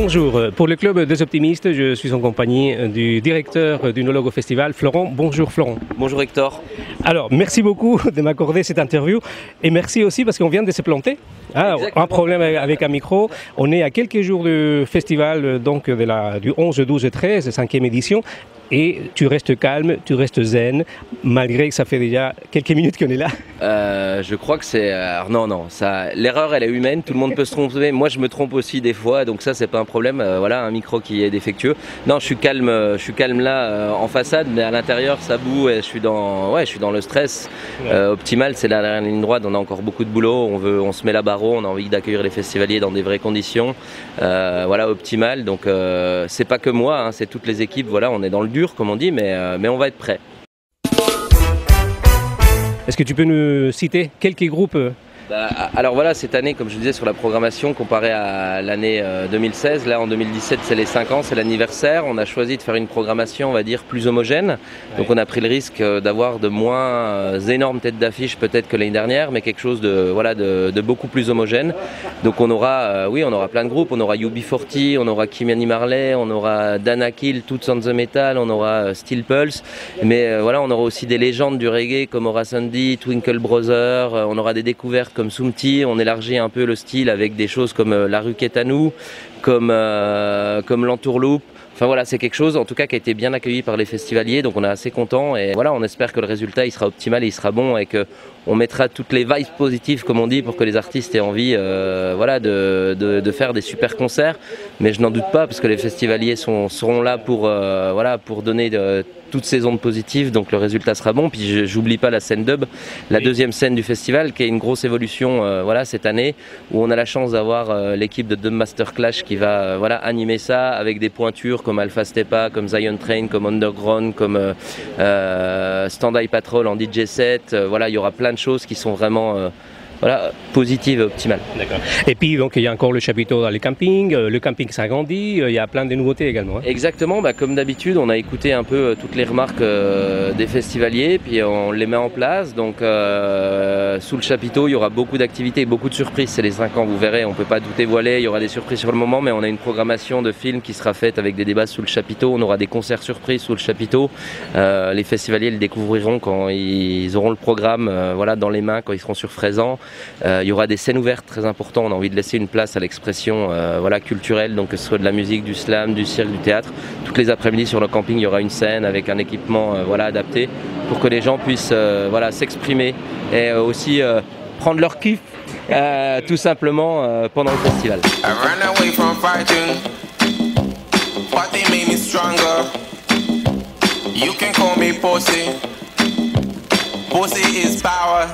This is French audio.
Bonjour, pour le Club des Optimistes, je suis en compagnie du directeur du Nologue au Festival, Florent. Bonjour Florent. Bonjour Hector. Alors, merci beaucoup de m'accorder cette interview et merci aussi parce qu'on vient de se planter. Ah, un problème avec un micro. On est à quelques jours du festival, donc du 11, 12 et 13, 5e édition. Et tu restes calme, tu restes zen, malgré que ça fait déjà quelques minutes qu'on est là. Je crois que c'est... non, l'erreur elle est humaine, tout le monde peut se tromper. Moi je me trompe aussi des fois, donc ça c'est pas un problème. Voilà, un micro qui est défectueux. Non, je suis calme là en façade, mais à l'intérieur ça boue et je suis dans le stress. Optimal, c'est la ligne droite, on a encore beaucoup de boulot, on se met la barre haut, on a envie d'accueillir les festivaliers dans des vraies conditions. Voilà, optimal, donc c'est pas que moi, hein, c'est toutes les équipes, voilà, on est dans le dur comme on dit, mais on va être prêt. Est-ce que tu peux nous citer quelques groupes? Alors voilà, cette année, comme je disais sur la programmation, comparé à l'année 2016, là en 2017 c'est les 5 ans, c'est l'anniversaire, on a choisi de faire une programmation, on va dire, plus homogène. Donc on a pris le risque d'avoir de moins énormes têtes d'affiche peut-être que l'année dernière, mais quelque chose de beaucoup plus homogène. Donc on aura, on aura plein de groupes, on aura UB40, on aura Kimani Marley, on aura Dana Kill, Toots on the Metal, on aura Steel Pulse, mais voilà, on aura aussi des légendes du reggae comme Horace Andy, Twinkle Brother, on aura des découvertes comme Soumti, on élargit un peu le style avec des choses comme La Rue Quétanou, comme l'Entourloupe. Enfin voilà, c'est quelque chose en tout cas qui a été bien accueilli par les festivaliers, donc on est assez content et voilà, on espère que le résultat il sera optimal et il sera bon et qu'on mettra toutes les vibes positives comme on dit pour que les artistes aient envie de faire des super concerts, mais je n'en doute pas parce que les festivaliers seront là pour donner toutes ces ondes positives, donc le résultat sera bon. Puis j'oublie pas la scène dub, la deuxième scène du festival qui est une grosse évolution cette année où on a la chance d'avoir l'équipe de Dub Master Clash qui va animer ça avec des pointures comme Alpha Stepa, comme Zion Train, comme Underground, comme Stand Eye Patrol en DJ set. Il y aura plein de choses qui sont vraiment positive et optimale. D'accord. Et puis donc il y a encore le chapiteau dans les campings, le camping s'agrandit, il y a plein de nouveautés également. Hein. Exactement, comme d'habitude on a écouté un peu toutes les remarques des festivaliers, puis on les met en place. Donc sous le chapiteau il y aura beaucoup d'activités, beaucoup de surprises, c'est les 5 ans, vous verrez, on ne peut pas tout dévoiler, il y aura des surprises sur le moment, mais on a une programmation de films qui sera faite avec des débats sous le chapiteau, on aura des concerts surprises sous le chapiteau, les festivaliers le découvriront quand ils auront le programme dans les mains, quand ils seront sur Fraisan. Il y aura des scènes ouvertes très importantes, on a envie de laisser une place à l'expression culturelle, donc que ce soit de la musique, du slam, du cirque, du théâtre. Toutes les après-midi sur le camping il y aura une scène avec un équipement adapté pour que les gens puissent s'exprimer et aussi prendre leur kiff tout simplement pendant le festival. Pussy is power.